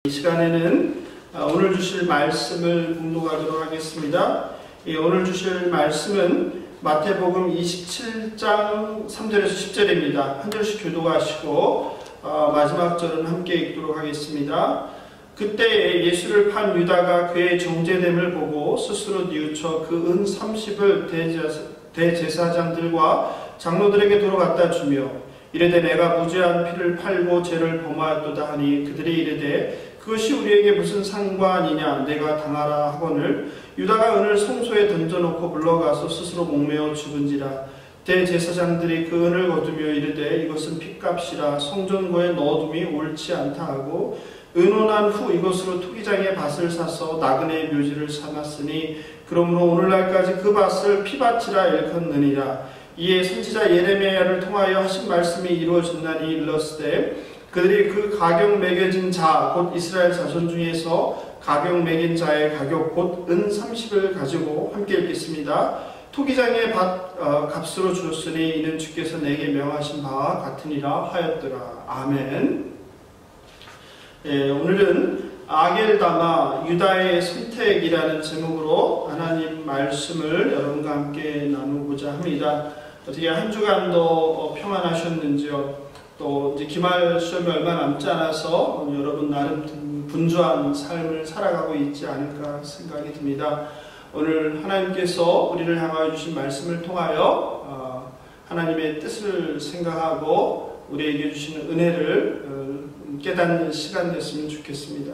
이 시간에는 오늘 주실 말씀을 묵묵하도록 하겠습니다. 오늘 주실 말씀은 마태복음 27장 3절에서 10절입니다. 한 절씩 교독하시고 마지막 절은 함께 읽도록 하겠습니다. 그때 예수를 판 유다가 그의 정죄됨을 보고 스스로 뉘우쳐 그 은 30을 대제사장들과 장로들에게 도로 갖다 주며 이르되 내가 무죄한 피를 팔고 죄를 범하였도다 하니 그들이 이르되 그것이 우리에게 무슨 상관이냐 내가 당하라 하거늘 유다가 은을 성소에 던져놓고 물러가서 스스로 목매어 죽은지라. 대제사장들이 그 은을 거두며 이르되 이것은 핏값이라 성전고에 넣어둠이 옳지 않다 하고 은혼한 후 이것으로 토기장의 밭을 사서 나그네의 묘지를 삼았으니 그러므로 오늘날까지 그 밭을 피밭이라 일컫느니라. 이에 선지자 예레미야를 통하여 하신 말씀이 이루어졌나니 일렀으되 그들이 그 가격 매겨진 자 곧 이스라엘 자손 중에서 가격 매긴 자의 가격 곧 은 30을 가지고 함께 읽겠습니다. 토기장의 밭 값으로 주었으니 이는 주께서 내게 명하신 바와 같으니라 하였더라. 아멘. 오늘은 아겔다마 유다의 선택이라는 제목으로 하나님 말씀을 여러분과 함께 나누고자 합니다. 어떻게 한 주간도 평안하셨는지요? 또 이제 기말 시험이 얼마 남지 않아서 여러분 나름 분주한 삶을 살아가고 있지 않을까 생각이 듭니다. 오늘 하나님께서 우리를 향하여 주신 말씀을 통하여 하나님의 뜻을 생각하고 우리에게 주시는 은혜를 깨닫는 시간 됐으면 좋겠습니다.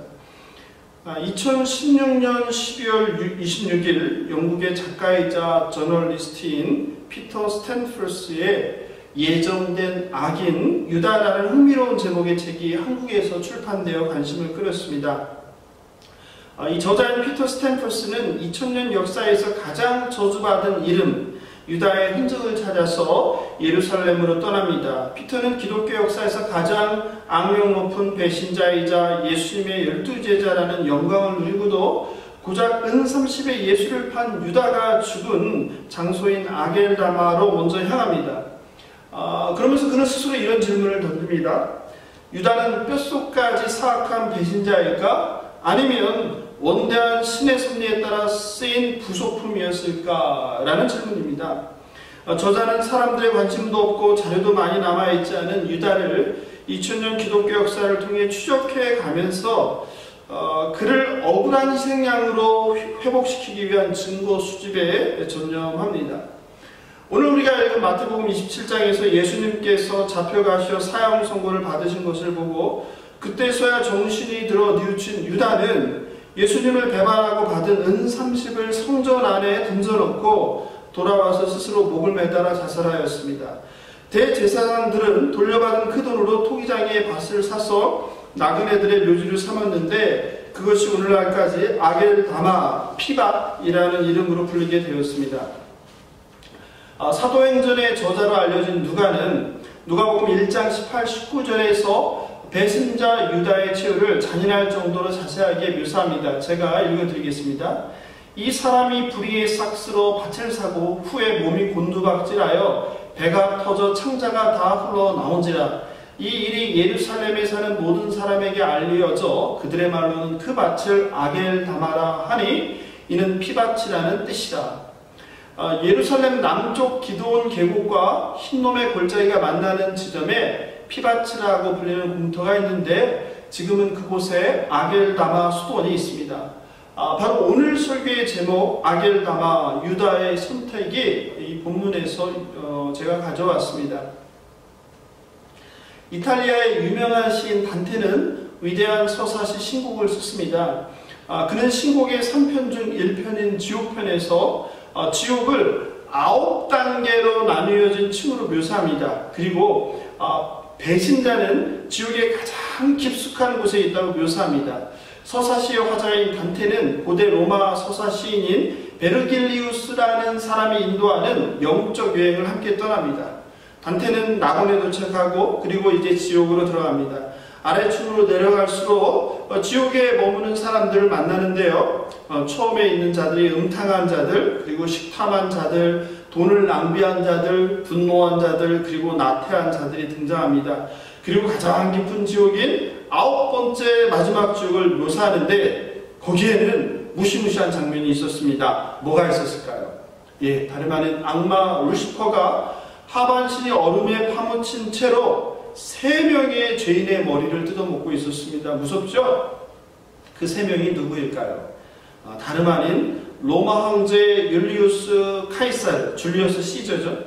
2016년 12월 26일 영국의 작가이자 저널리스트인 피터 스탠퍼스의 예정된 악인 유다라는 흥미로운 제목의 책이 한국에서 출판되어 관심을 끌었습니다. 이 저자인 피터 스탠퍼스는 2000년 역사에서 가장 저주받은 이름 유다의 흔적을 찾아서 예루살렘으로 떠납니다. 피터는 기독교 역사에서 가장 악명 높은 배신자이자 예수님의 12제자라는 영광을 누리고도 고작 은 30의 예수를 판 유다가 죽은 장소인 아겔다마로 먼저 향합니다. 그러면서 그는 스스로 이런 질문을 던집니다. 유다는 뼛속까지 사악한 배신자일까? 아니면 원대한 신의 섭리에 따라 쓰인 부속품이었을까? 라는 질문입니다. 저자는 사람들의 관심도 없고 자료도 많이 남아있지 않은 유다를 2000년 기독교 역사를 통해 추적해 가면서 그를 억울한 희생양으로 회복시키기 위한 증거 수집에 전념합니다. 오늘 우리가 읽은 마태복음 27장에서 예수님께서 잡혀가셔 사형 선고를 받으신 것을 보고 그때서야 정신이 들어 뉘우친 유다는 예수님을 배반하고 받은 은 30을 성전 안에 던져놓고 돌아와서 스스로 목을 매달아 자살하였습니다. 대제사장들은 돌려받은 그 돈으로 토기장의 밭을 사서 나그네들의 묘지를 삼았는데 그것이 오늘날까지 아겔다마 피밭이라는 이름으로 불리게 되었습니다. 사도행전의 저자로 알려진 누가는 누가복음 1장 18, 19절에서 배신자 유다의 최후를 잔인할 정도로 자세하게 묘사합니다. 제가 읽어드리겠습니다. 이 사람이 불의의 삭스로 밭을 사고 후에 몸이 곤두박질하여 배가 터져 창자가 다 흘러나온지라. 이 일이 예루살렘에 사는 모든 사람에게 알려져 그들의 말로는 그 밭을 아겔다마라 하니 이는 피밭이라는 뜻이라. 예루살렘 남쪽 기드온 계곡과 흰놈의 골짜기가 만나는 지점에 피밭이라고 불리는 공터가 있는데 지금은 그곳에 아겔다마 수도원이 있습니다. 바로 오늘 설교의 제목 아겔다마 유다의 선택이 이 본문에서 제가 가져왔습니다. 이탈리아의 유명한 시인 단테는 위대한 서사시 신곡을 썼습니다. 그는 신곡의 3편 중 1편인 지옥편에서 지옥을 9단계로 나누어진 층으로 묘사합니다. 그리고 배신자는 지옥의 가장 깊숙한 곳에 있다고 묘사합니다. 서사시의 화자인 단테는 고대 로마 서사시인인 베르길리우스라는 사람이 인도하는 영적 여행을 함께 떠납니다. 단테는 낙원에 도착하고 그리고 이제 지옥으로 들어갑니다. 아래층으로 내려갈수록 지옥에 머무는 사람들을 만나는데요. 처음에 있는 자들이 음탕한 자들, 그리고 식탐한 자들, 돈을 낭비한 자들, 분노한 자들, 그리고 나태한 자들이 등장합니다. 그리고 가장 깊은 지옥인 9번째 마지막 지옥을 묘사하는데 거기에는 무시무시한 장면이 있었습니다. 뭐가 있었을까요? 예, 다름 아닌 악마 루시퍼가 하반신이 얼음에 파묻힌 채로 3명의 죄인의 머리를 뜯어먹고 있었습니다. 무섭죠? 그 3명이 누구일까요? 다름 아닌 로마 황제 율리우스 카이사르, 줄리어스 시저죠.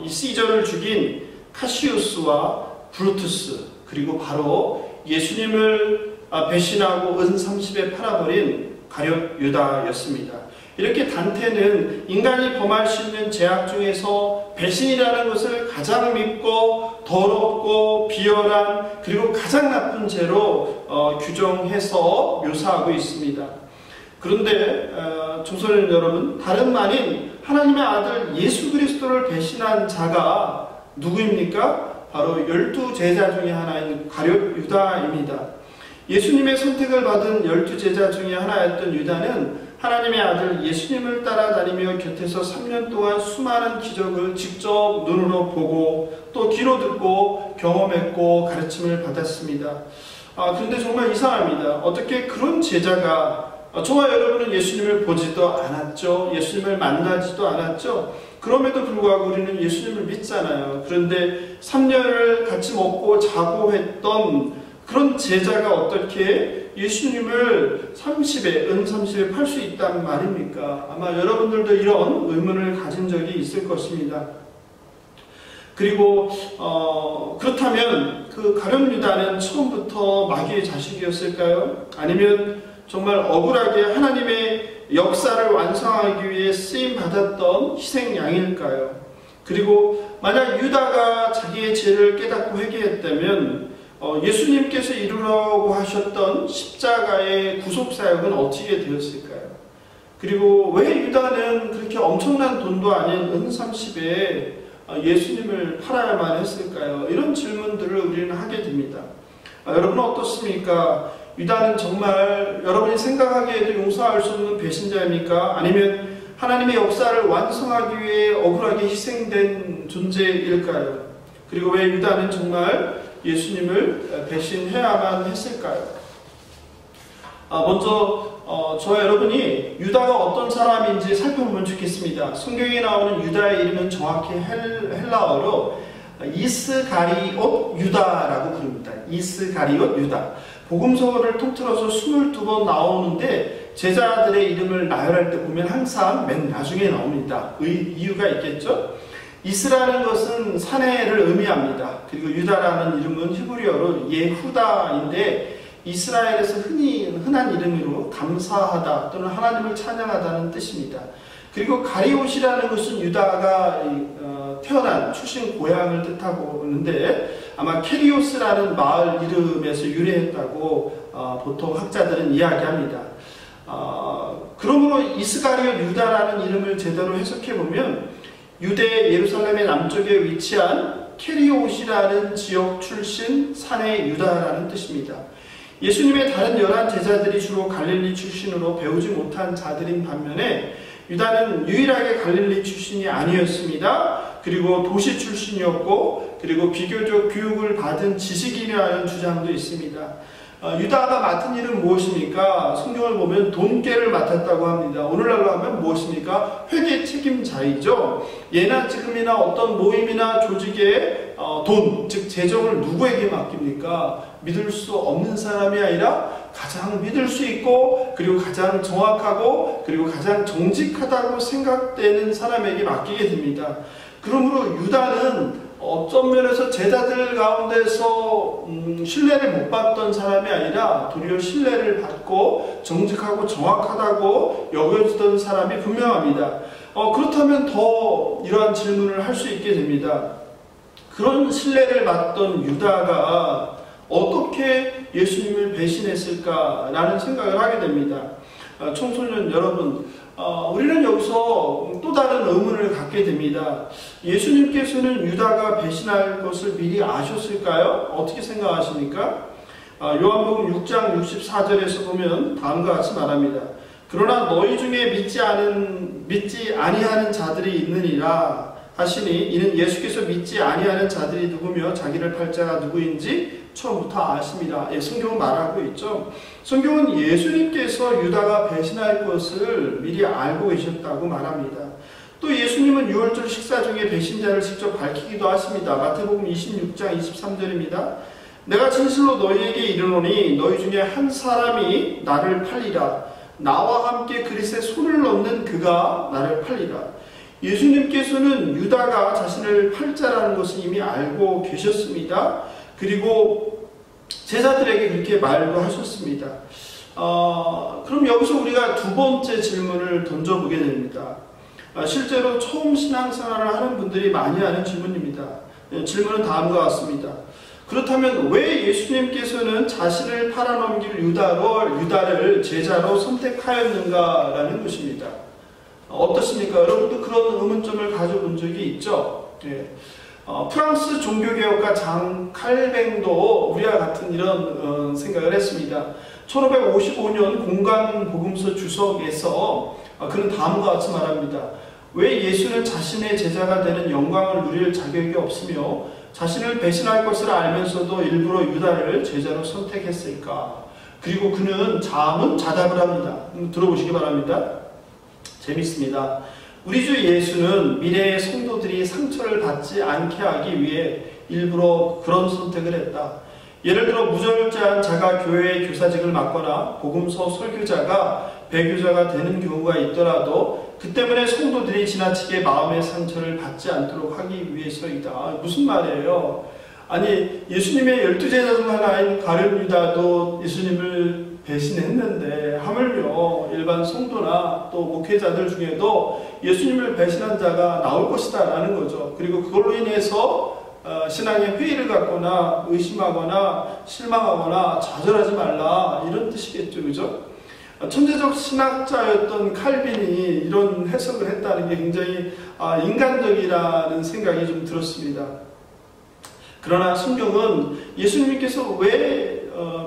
이 시저를 죽인 카시우스와 브루투스, 그리고 바로 예수님을 배신하고 은 30에 팔아버린 가룟 유다였습니다. 이렇게 단테는 인간이 범할 수 있는 죄악 중에서 배신이라는 것을 가장 밉고 더럽고 비열한 그리고 가장 나쁜 죄로 규정해서 묘사하고 있습니다. 그런데 청소년 여러분, 다름 아닌 하나님의 아들 예수 그리스도를 배신한 자가 누구입니까? 바로 12제자 중에 하나인 가룟 유다입니다. 예수님의 선택을 받은 12제자 중에 하나였던 유다는 하나님의 아들 예수님을 따라다니며 곁에서 3년 동안 수많은 기적을 직접 눈으로 보고 또 귀로 듣고 경험했고 가르침을 받았습니다. 그런데 정말 이상합니다. 어떻게 그런 제자가, 저와 여러분은 예수님을 보지도 않았죠. 예수님을 만나지도 않았죠. 그럼에도 불구하고 우리는 예수님을 믿잖아요. 그런데 3년을 같이 먹고 자고 했던 그런 제자가 어떻게 예수님을 은 30에 팔 수 있단 말입니까? 아마 여러분들도 이런 의문을 가진 적이 있을 것입니다. 그리고 그렇다면 그 가룟 유다는 처음부터 마귀의 자식이었을까요? 아니면 정말 억울하게 하나님의 역사를 완성하기 위해 쓰임받았던 희생양일까요? 그리고 만약 유다가 자기의 죄를 깨닫고 회개했다면 예수님께서 이루라고 하셨던 십자가의 구속사역은 어떻게 되었을까요? 그리고 왜 유다는 그렇게 엄청난 돈도 아닌 은 30에 예수님을 팔아야만 했을까요? 이런 질문들을 우리는 하게 됩니다. 여러분은 어떻습니까? 유다는 정말 여러분이 생각하기에도 용서할 수 없는 배신자입니까? 아니면 하나님의 역사를 완성하기 위해 억울하게 희생된 존재일까요? 그리고 왜 유다는 정말 예수님을 배신해야만 했을까요? 먼저 저와 여러분이 유다가 어떤 사람인지 살펴보면 좋겠습니다. 성경에 나오는 유다의 이름은 정확히 헬라어로 이스가리옷 유다라고 부릅니다. 이스가리옷 유다. 복음서를 통틀어서 22번 나오는데 제자들의 이름을 나열할 때 보면 항상 맨 나중에 나옵니다. 이유가 있겠죠? 이스라는 것은 사내를 의미합니다. 그리고 유다라는 이름은 히브리어로 예후다인데 이스라엘에서 흔한 이름으로 감사하다 또는 하나님을 찬양하다는 뜻입니다. 그리고 가리옷이라는 것은 유다가 태어난 출신 고향을 뜻하고 있는데 아마 케리오스라는 마을 이름에서 유래했다고 보통 학자들은 이야기합니다. 그러므로 이스가리옷 유다라는 이름을 제대로 해석해보면 유대 예루살렘의 남쪽에 위치한 케리옷이라는 지역 출신 사내 유다라는 뜻입니다. 예수님의 다른 11제자들이 주로 갈릴리 출신으로 배우지 못한 자들인 반면에 유다는 유일하게 갈릴리 출신이 아니었습니다. 그리고 도시 출신이었고 그리고 비교적 교육을 받은 지식인이라는 주장도 있습니다. 유다가 맡은 일은 무엇입니까? 성경을 보면 돈깨를 맡았다고 합니다. 오늘날로 하면 무엇입니까? 회계 책임자이죠. 예나 지금이나 어떤 모임이나 조직의 돈, 즉 재정을 누구에게 맡깁니까? 믿을 수 없는 사람이 아니라 가장 믿을 수 있고 그리고 가장 정확하고 그리고 가장 정직하다고 생각되는 사람에게 맡기게 됩니다. 그러므로 유다는 어떤 면에서 제자들 가운데서 신뢰를 못 받던 사람이 아니라 도리어 신뢰를 받고 정직하고 정확하다고 여겨지던 사람이 분명합니다. 그렇다면 더 이러한 질문을 할 수 있게 됩니다. 그런 신뢰를 받던 유다가 어떻게 예수님을 배신했을까라는 생각을 하게 됩니다. 청소년 여러분, 우리는 여기서 또 다른 의문을 갖게 됩니다. 예수님께서는 유다가 배신할 것을 미리 아셨을까요? 어떻게 생각하십니까? 요한복음 6장 64절에서 보면 다음과 같이 말합니다. 그러나 너희 중에 믿지 아니하는 자들이 있느니라 하시니 이는 예수께서 믿지 아니하는 자들이 누구며 자기를 팔 자가 누구인지 처음부터 아십니다. 성경은 말하고 있죠. 성경은 예수님께서 유다가 배신할 것을 미리 알고 계셨다고 말합니다. 또 예수님은 유월절 식사 중에 배신자를 직접 밝히기도 하십니다. 마태복음 26장 23절입니다. 내가 진실로 너희에게 이르노니 너희 중에 한 사람이 나를 팔리라. 나와 함께 그릿에 손을 넣는 그가 나를 팔리라. 예수님께서는 유다가 자신을 팔 자라는 것을 이미 알고 계셨습니다. 그리고 제자들에게 그렇게 말도 하셨습니다. 그럼 여기서 우리가 두 번째 질문을 던져보게 됩니다. 실제로 처음 신앙생활을 하는 분들이 많이 하는 질문입니다. 질문은 다음과 같습니다. 그렇다면 왜 예수님께서는 자신을 팔아넘길 유다를 제자로 선택하였는가라는 것입니다. 어떻습니까? 여러분도 그런 의문점을 가져본 적이 있죠? 프랑스 종교개혁가 장 칼뱅도 우리와 같은 이런 생각을 했습니다. 1555년 공간복음서 주석에서 그는 다음과 같이 말합니다. 왜 예수는 자신의 제자가 되는 영광을 누릴 자격이 없으며 자신을 배신할 것을 알면서도 일부러 유다를 제자로 선택했을까? 그리고 그는 자문자답을 합니다. 들어보시기 바랍니다. 재밌습니다. 우리 주 예수는 미래의 성도들이 상처를 받지 않게 하기 위해 일부러 그런 선택을 했다. 예를 들어 무절제한 자가 교회의 교사직을 맡거나 복음서 설교자가 배교자가 되는 경우가 있더라도 그 때문에 성도들이 지나치게 마음의 상처를 받지 않도록 하기 위해서이다. 무슨 말이에요? 아니 예수님의 12제자 중 하나인 가룟 유다도 예수님을 배신했는데 하물며 일반 성도나 또 목회자들 중에도 예수님을 배신한 자가 나올 것이다 라는 거죠. 그리고 그걸로 인해서 신앙의 회의를 갖거나 의심하거나 실망하거나 좌절하지 말라 이런 뜻이겠죠. 그죠? 천재적 신학자였던 칼빈이 이런 해석을 했다는 게 굉장히 인간적이라는 생각이 좀 들었습니다. 그러나 성경은 예수님께서 왜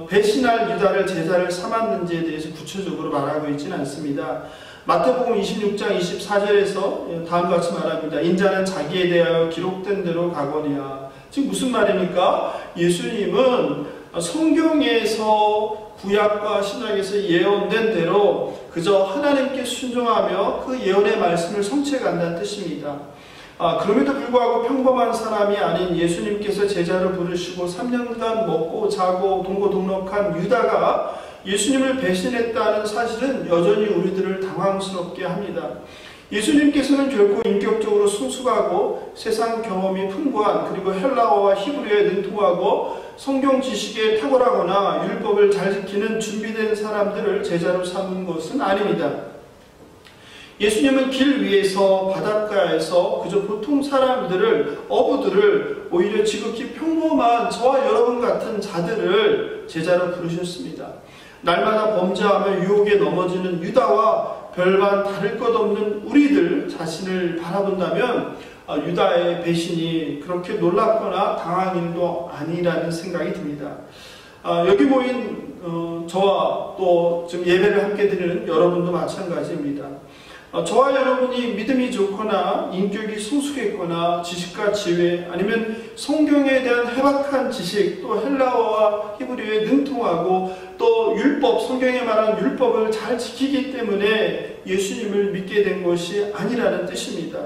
배신할 유다를 제자를 삼았는지에 대해서 구체적으로 말하고 있지는 않습니다. 마태복음 26장 24절에서 다음과 같이 말합니다. 인자는 자기에 대하여 기록된 대로 가거니와. 지금 무슨 말입니까? 예수님은 성경에서 구약과 신약에서 예언된 대로 그저 하나님께 순종하며 그 예언의 말씀을 성취해 간다는 뜻입니다. 그럼에도 불구하고 평범한 사람이 아닌 예수님께서 제자를 부르시고 3년간 먹고 자고 동고동락한 유다가 예수님을 배신했다는 사실은 여전히 우리들을 당황스럽게 합니다. 예수님께서는 결코 인격적으로 성숙하고 세상 경험이 풍부한 그리고 헬라어와 히브리어에 능통하고 성경 지식에 탁월하거나 율법을 잘 지키는 준비된 사람들을 제자로 삼은 것은 아닙니다. 예수님은 길 위에서 바닷가에서 그저 보통 사람들을 어부들을 오히려 지극히 평범한 저와 여러분 같은 자들을 제자로 부르셨습니다. 날마다 범죄하며 유혹에 넘어지는 유다와 별반 다를 것 없는 우리들 자신을 바라본다면 유다의 배신이 그렇게 놀랍거나 당한 일도 아니라는 생각이 듭니다. 여기 모인 저와 또 지금 예배를 함께 드리는 여러분도 마찬가지입니다. 저와 여러분이 믿음이 좋거나 인격이 성숙했거나 지식과 지혜 아니면 성경에 대한 해박한 지식 또 헬라어와 히브리어에 능통하고 또 율법 성경에 말한 율법을 잘 지키기 때문에 예수님을 믿게 된 것이 아니라는 뜻입니다.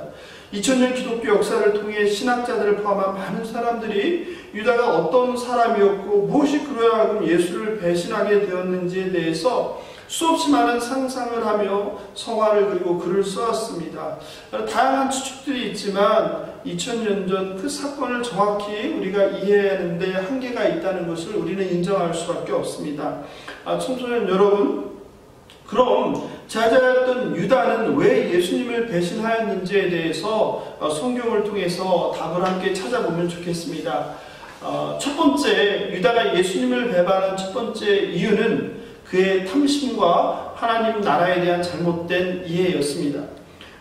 2000년 기독교 역사를 통해 신학자들을 포함한 많은 사람들이 유다가 어떤 사람이었고 무엇이 그로 하여금 예수를 배신하게 되었는지에 대해서 수없이 많은 상상을 하며 성화를 그리고 글을 써왔습니다. 다양한 추측들이 있지만 2000년 전 그 사건을 정확히 우리가 이해하는데 한계가 있다는 것을 우리는 인정할 수밖에 없습니다. 청소년 여러분, 그럼 제자였던 유다는 왜 예수님을 배신하였는지에 대해서 성경을 통해서 답을 함께 찾아보면 좋겠습니다. 첫 번째, 유다가 예수님을 배반한 첫 번째 이유는 그의 탐심과 하나님 나라에 대한 잘못된 이해였습니다.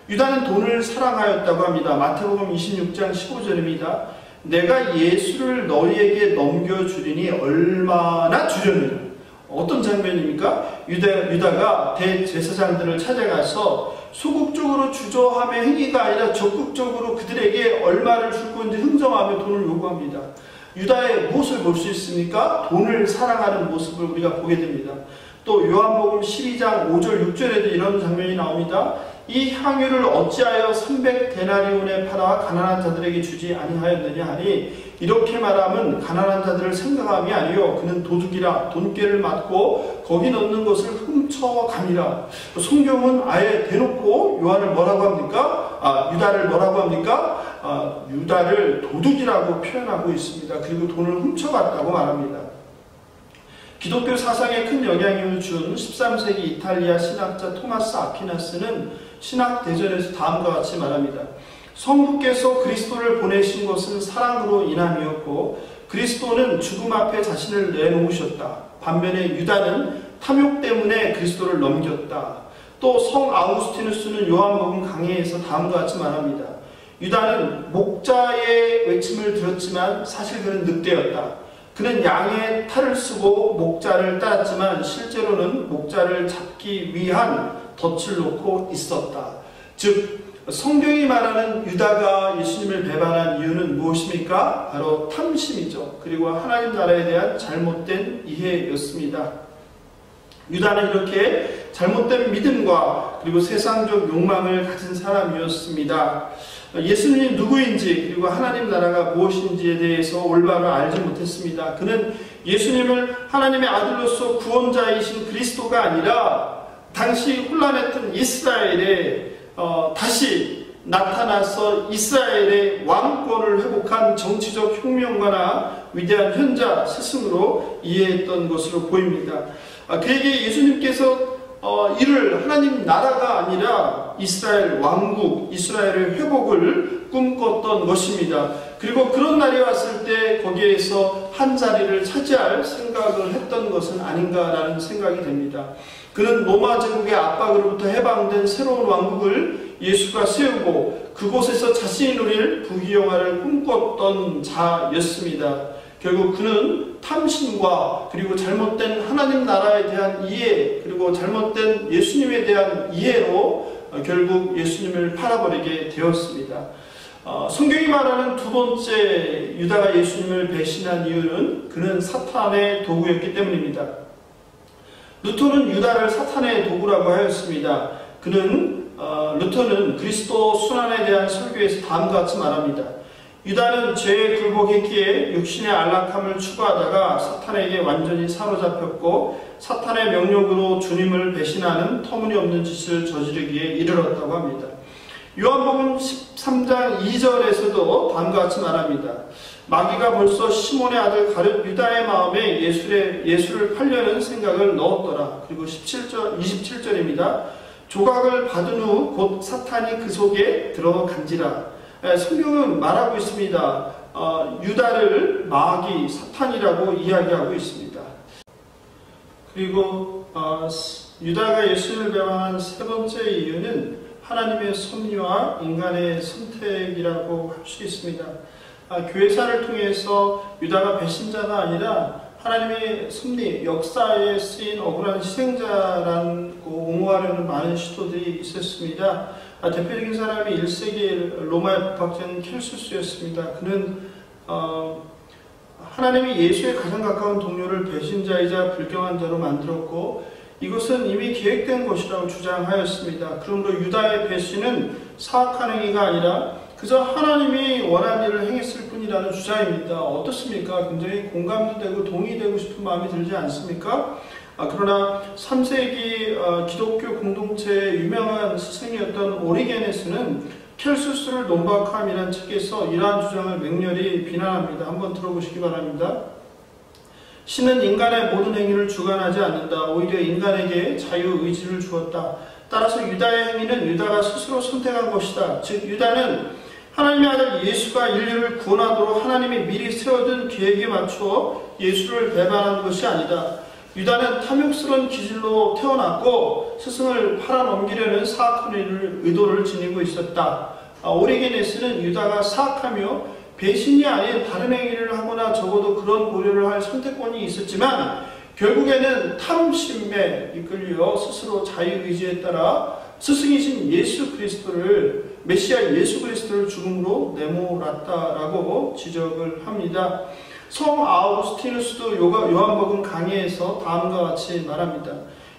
유다는 돈을 사랑하였다고 합니다. 마태복음 26장 15절입니다. 내가 예수를 너희에게 넘겨주리니 얼마나 주려느냐. 어떤 장면입니까? 유다가 대제사장들을 찾아가서 소극적으로 주저함의 행위가 아니라 적극적으로 그들에게 얼마를 줄 건지 흥정하며 돈을 요구합니다. 유다의 무엇을 볼 수 있습니까? 돈을 사랑하는 모습을 우리가 보게 됩니다. 또 요한복음 12장 5절 6절에도 이런 장면이 나옵니다. 이 향유를 어찌하여 300데나리온에 팔아 가난한 자들에게 주지 아니하였느냐 하니 이렇게 말하면 가난한 자들을 생각함이 아니요 그는 도둑이라 돈꾀를 맞고 거기 넣는 것을 훔쳐가니라. 성경은 아예 대놓고 요한을 뭐라고 합니까? 유다를 뭐라고 합니까? 유다를 도둑이라고 표현하고 있습니다. 그리고 돈을 훔쳐갔다고 말합니다. 기독교 사상에 큰 영향을 준 13세기 이탈리아 신학자 토마스 아퀴나스는 신학대전에서 다음과 같이 말합니다. 성부께서 그리스도를 보내신 것은 사랑으로 인함이었고 그리스도는 죽음 앞에 자신을 내놓으셨다. 반면에 유다는 탐욕 때문에 그리스도를 넘겼다. 또 성 아우구스티누스는 요한복음 강해에서 다음과 같이 말합니다. 유다는 목자의 외침을 들었지만 사실 그는 늑대였다. 그는 양의 탈을 쓰고 목자를 따랐지만 실제로는 목자를 잡기 위한 덫을 놓고 있었다. 즉 성경이 말하는 유다가 예수님을 배반한 이유는 무엇입니까? 바로 탐심이죠. 그리고 하나님 나라에 대한 잘못된 이해였습니다. 유다는 이렇게 잘못된 믿음과 그리고 세상적 욕망을 가진 사람이었습니다. 예수님이 누구인지 그리고 하나님 나라가 무엇인지에 대해서 올바로 알지 못했습니다. 그는 예수님을 하나님의 아들로서 구원자이신 그리스도가 아니라 당시 혼란했던 이스라엘에 다시 나타나서 이스라엘의 왕권을 회복한 정치적 혁명가나 위대한 현자 스승으로 이해했던 것으로 보입니다. 그에게 예수님께서 이를 하나님 나라가 아니라 이스라엘 왕국, 이스라엘의 회복을 꿈꿨던 것입니다. 그리고 그런 날이 왔을 때 거기에서 한 자리를 차지할 생각을 했던 것은 아닌가라는 생각이 됩니다. 그는 로마 제국의 압박으로부터 해방된 새로운 왕국을 예수가 세우고 그곳에서 자신이 누릴 부귀영화를 꿈꿨던 자였습니다. 결국 그는 탐심과 그리고 잘못된 하나님 나라에 대한 이해 그리고 잘못된 예수님에 대한 이해로 결국 예수님을 팔아버리게 되었습니다. 성경이 말하는 두 번째 유다가 예수님을 배신한 이유는 그는 사탄의 도구였기 때문입니다. 루터는 유다를 사탄의 도구라고 하였습니다. 루터는 그리스도 순환에 대한 설교에서 다음과 같이 말합니다. 유다는 죄에 굴복했기에 육신의 안락함을 추구하다가 사탄에게 완전히 사로잡혔고 사탄의 명령으로 주님을 배신하는 터무니없는 짓을 저지르기에 이르렀다고 합니다. 요한복음 13장 2절에서도 다음과 같이 말합니다. 마귀가 벌써 시몬의 아들 가룟 유다의 마음에 예수를 팔려는 생각을 넣었더라. 그리고 27절입니다. 조각을 받은 후 곧 사탄이 그 속에 들어간지라. 성경은 말하고 있습니다. 유다를 마귀, 사탄이라고 이야기하고 있습니다. 그리고 유다가 예수님을 배반한 세 번째 이유는 하나님의 섭리와 인간의 선택이라고 할 수 있습니다. 교회사를 통해서 유다가 배신자가 아니라 하나님의 섭리, 역사에 쓰인 억울한 희생자라고 옹호하려는 많은 시도들이 있었습니다. 대표적인 사람이 1세기 로마의 법학자인 켈수스였습니다. 그는 하나님이 예수의 가장 가까운 동료를 배신자이자 불경한 자로 만들었고 이것은 이미 계획된 것이라고 주장하였습니다. 그러므로 유다의 배신은 사악한 행위가 아니라 그저 하나님이 원한 일을 행했을 뿐이라는 주장입니다. 어떻습니까? 굉장히 공감도 되고 동의되고 싶은 마음이 들지 않습니까? 그러나 3세기 기독교 공동체의 유명한 스승이었던 오리게네스는 켈수스를 논박함이라는 책에서 이러한 주장을 맹렬히 비난합니다. 한번 들어보시기 바랍니다. 신은 인간의 모든 행위를 주관하지 않는다. 오히려 인간에게 자유의지를 주었다. 따라서 유다의 행위는 유다가 스스로 선택한 것이다. 즉 유다는 하나님의 아들 예수가 인류를 구원하도록 하나님이 미리 세워둔 계획에 맞춰 예수를 배반한 것이 아니다. 유다는 탐욕스러운 기질로 태어났고 스승을 팔아넘기려는 사악한 의도를 지니고 있었다. 오리게네스는 유다가 사악하며 배신이 아닌 다른 행위를 하거나 적어도 그런 고려를 할 선택권이 있었지만 결국에는 탐심에 이끌려 스스로 자유의지에 따라 스승이신 예수 그리스도를 메시아 예수 그리스도를 죽음으로 내몰았다라고 지적을 합니다. 성 아우구스티누스도 요한복음 강해에서 다음과 같이 말합니다.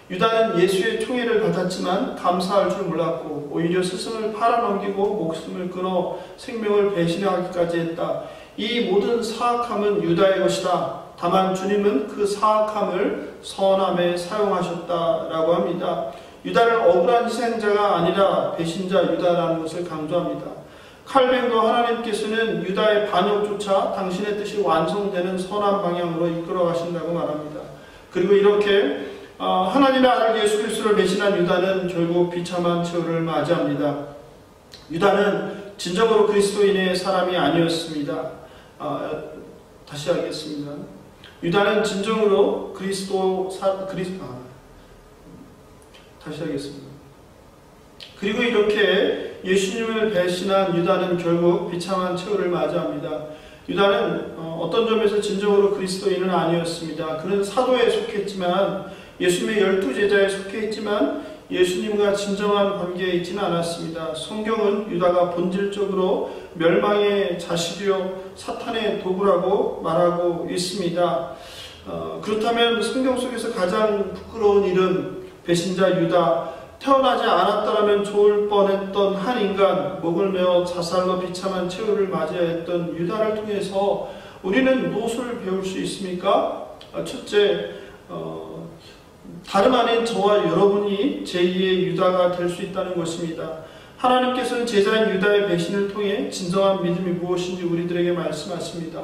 유다는 예수의 총애를 받았지만 감사할 줄 몰랐고 오히려 스승을 팔아넘기고 목숨을 끊어 생명을 배신하기까지 했다. 이 모든 사악함은 유다의 것이다. 다만 주님은 그 사악함을 선함에 사용하셨다라고 합니다. 유다를 억울한 희생자가 아니라 배신자 유다라는 것을 강조합니다. 칼뱅도 하나님께서는 유다의 반역조차 당신의 뜻이 완성되는 선한 방향으로 이끌어 가신다고 말합니다. 그리고 이렇게 하나님의 아들 예수 그리스도를 배신한 유다는 결국 비참한 최후를 맞이합니다. 유다는 진정으로 그리스도인의 사람이 아니었습니다. 다시 하겠습니다. 유다는 진정으로 다시 하겠습니다. 그리고 이렇게 예수님을 배신한 유다는 결국 비참한 최후를 맞이합니다. 유다는 어떤 점에서 진정으로 그리스도인은 아니었습니다. 그는 사도에 속했지만 예수님의 12제자에 속해 있지만 예수님과 진정한 관계에 있지는 않았습니다. 성경은 유다가 본질적으로 멸망의 자식이요 사탄의 도구라고 말하고 있습니다. 그렇다면 성경 속에서 가장 부끄러운 일은 배신자 유다, 태어나지 않았더라면 좋을 뻔했던 한 인간, 목을 메어 자살로 비참한 최후를 맞이해야 했던 유다를 통해서 우리는 무엇을 배울 수 있습니까? 첫째, 다름 아닌 저와 여러분이 제2의 유다가 될 수 있다는 것입니다. 하나님께서는 제자인 유다의 배신을 통해 진정한 믿음이 무엇인지 우리들에게 말씀하십니다.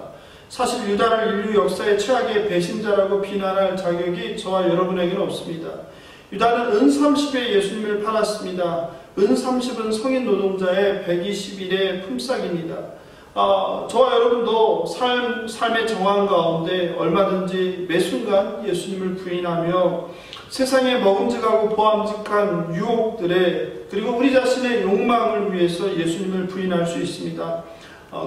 사실 유다를 인류 역사의 최악의 배신자라고 비난할 자격이 저와 여러분에게는 없습니다. 유다는 은 30에 예수님을 팔았습니다. 은 30은 성인 노동자의 120일의 품삯입니다. 저와 여러분도 삶의 정황 가운데 얼마든지 매 순간 예수님을 부인하며 세상에 먹음직하고 보암직한 유혹들에 그리고 우리 자신의 욕망을 위해서 예수님을 부인할 수 있습니다.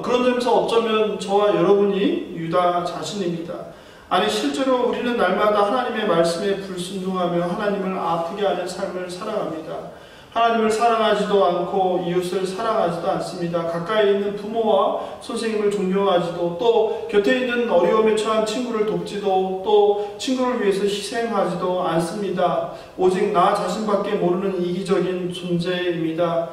그런 점에서 어쩌면 저와 여러분이 유다 자신입니다. 아니 실제로 우리는 날마다 하나님의 말씀에 불순종하며 하나님을 아프게 하는 삶을 살아갑니다. 하나님을 사랑하지도 않고 이웃을 사랑하지도 않습니다. 가까이 있는 부모와 선생님을 존경하지도 또 곁에 있는 어려움에 처한 친구를 돕지도 또 친구를 위해서 희생하지도 않습니다. 오직 나 자신밖에 모르는 이기적인 존재입니다.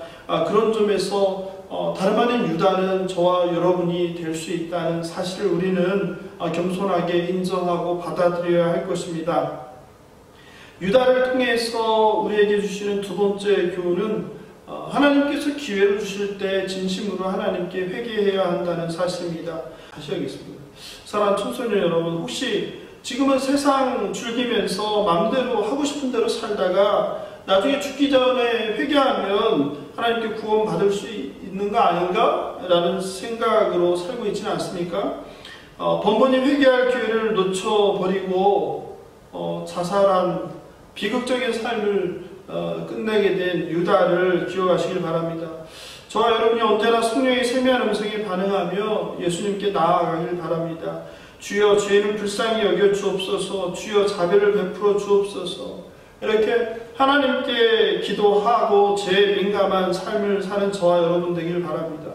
그런 점에서 다름 아닌 유다는 저와 여러분이 될 수 있다는 사실을 우리는 겸손하게 인정하고 받아들여야 할 것입니다. 유다를 통해서 우리에게 주시는 두 번째 교훈은 하나님께서 기회를 주실 때 진심으로 하나님께 회개해야 한다는 사실입니다. 다시 하겠습니다. 사랑하는 청소년 여러분, 혹시 지금은 세상 즐기면서 마음대로 하고 싶은 대로 살다가 나중에 죽기 전에 회개하면 하나님께 구원받을 수 있는 거 아닌가? 라는 생각으로 살고 있지는 않습니까? 번번이 회개할 기회를 놓쳐버리고 자살한 비극적인 삶을 끝내게 된 유다를 기억하시길 바랍니다. 저와 여러분이 언제나 성령의 세미한 음성에 반응하며 예수님께 나아가길 바랍니다. 주여 죄인을 불쌍히 여겨 주옵소서. 주여 자비를 베풀어 주옵소서. 이렇게 하나님께 기도하고 죄에 민감한 삶을 사는 저와 여러분 되길 바랍니다.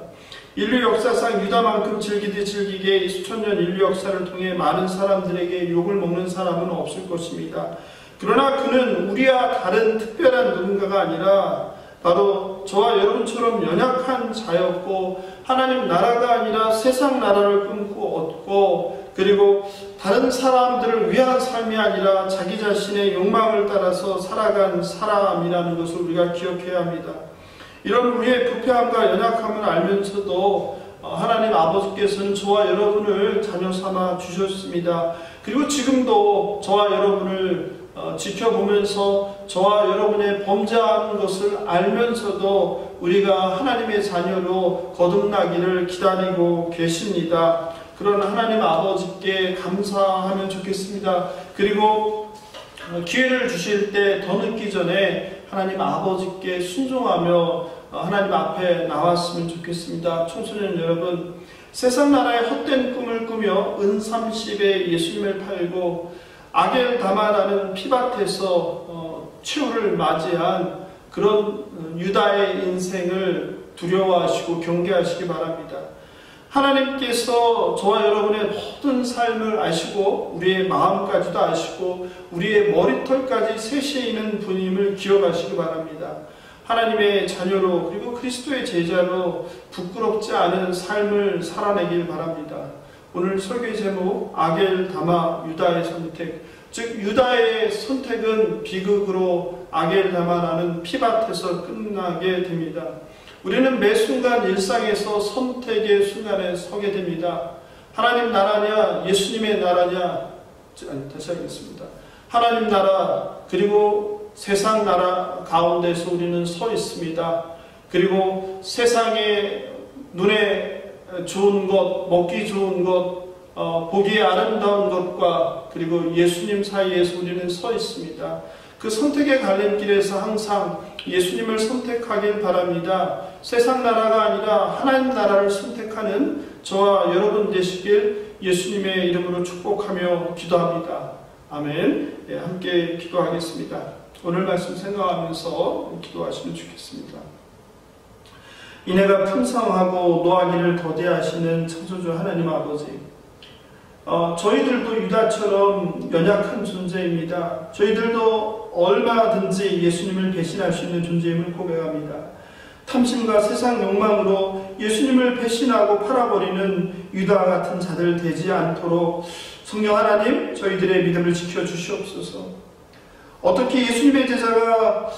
인류 역사상 유다만큼 즐기듯 즐기게 수천년 인류 역사를 통해 많은 사람들에게 욕을 먹는 사람은 없을 것입니다. 그러나 그는 우리와 다른 특별한 누군가가 아니라 바로 저와 여러분처럼 연약한 자였고 하나님 나라가 아니라 세상 나라를 꿈꾸고 얻고 그리고 다른 사람들을 위한 삶이 아니라 자기 자신의 욕망을 따라서 살아간 사람이라는 것을 우리가 기억해야 합니다. 이런 우리의 부패함과 연약함을 알면서도 하나님 아버지께서는 저와 여러분을 자녀 삼아 주셨습니다. 그리고 지금도 저와 여러분을 지켜보면서 저와 여러분의 범죄한 것을 알면서도 우리가 하나님의 자녀로 거듭나기를 기다리고 계십니다. 그런 하나님 아버지께 감사하면 좋겠습니다. 그리고 기회를 주실 때 더 늦기 전에 하나님 아버지께 순종하며 하나님 앞에 나왔으면 좋겠습니다. 청소년 여러분, 세상 나라의 헛된 꿈을 꾸며 은 30에 예수님을 팔고 아겔 다마라는 피밭에서 최후를 맞이한 그런 유다의 인생을 두려워하시고 경계하시기 바랍니다. 하나님께서 저와 여러분의 모든 삶을 아시고 우리의 마음까지도 아시고 우리의 머리털까지 세시는 분임을 기억하시기 바랍니다. 하나님의 자녀로 그리고 그리스도의 제자로 부끄럽지 않은 삶을 살아내길 바랍니다. 오늘 설교의 제목 아겔다마 유다의 선택, 즉 유다의 선택은 비극으로 아겔다마라는 피밭에서 끝나게 됩니다. 우리는 매 순간 일상에서 선택의 순간에 서게 됩니다. 하나님 나라냐 예수님의 나라냐, 다시 하겠습니다. 하나님 나라 그리고 세상 나라 가운데서 우리는 서 있습니다. 그리고 세상의 눈에 좋은 것, 먹기 좋은 것, 보기에 아름다운 것과 그리고 예수님 사이에서 우리는 서 있습니다. 그 선택의 갈림길에서 항상 예수님을 선택하길 바랍니다. 세상 나라가 아니라 하나님 나라를 선택하는 저와 여러분 되시길 예수님의 이름으로 축복하며 기도합니다. 아멘. 네, 함께 기도하겠습니다. 오늘 말씀 생각하면서 기도하시면 좋겠습니다. 인애가 풍성하고 노하기를 더디하시는 창조주 하나님 아버지, 저희들도 유다처럼 연약한 존재입니다. 저희들도 얼마든지 예수님을 배신할 수 있는 존재임을 고백합니다. 탐심과 세상 욕망으로 예수님을 배신하고 팔아버리는 유다 같은 자들 되지 않도록 성령 하나님 저희들의 믿음을 지켜주시옵소서. 어떻게 예수님의 제자가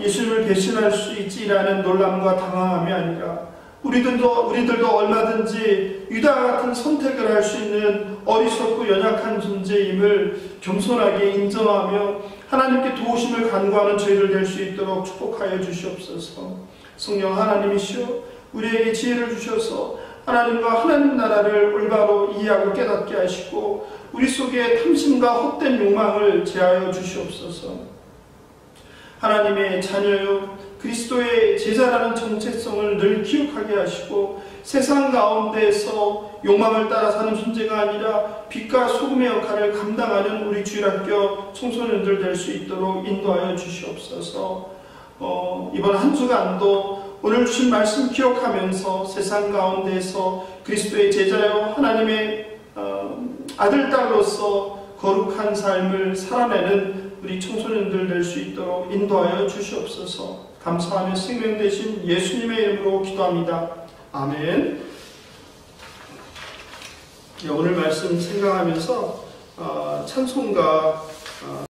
예수님을 배신할 수 있지라는 놀람과 당황함이 아니라 우리들도 얼마든지 유다 같은 선택을 할 수 있는 어리석고 연약한 존재임을 겸손하게 인정하며 하나님께 도우심을 간구하는 저희들 될 수 있도록 축복하여 주시옵소서. 성령 하나님이시여 우리에게 지혜를 주셔서 하나님과 하나님 나라를 올바로 이해하고 깨닫게 하시고 우리 속에 탐심과 헛된 욕망을 제하여 주시옵소서. 하나님의 자녀요 그리스도의 제자라는 정체성을 늘 기억하게 하시고 세상 가운데에서 욕망을 따라 사는 존재가 아니라 빛과 소금의 역할을 감당하는 우리 주일학교 청소년들 될 수 있도록 인도하여 주시옵소서. 이번 한 주간도 오늘 주신 말씀 기억하면서 세상 가운데에서 그리스도의 제자여 하나님의 아들, 딸로서 거룩한 삶을 살아내는 우리 청소년들 될 수 있도록 인도하여 주시옵소서. 감사하며 생명 되신 예수님의 이름으로 기도합니다. 아멘. 오늘 말씀 생각하면서 찬송가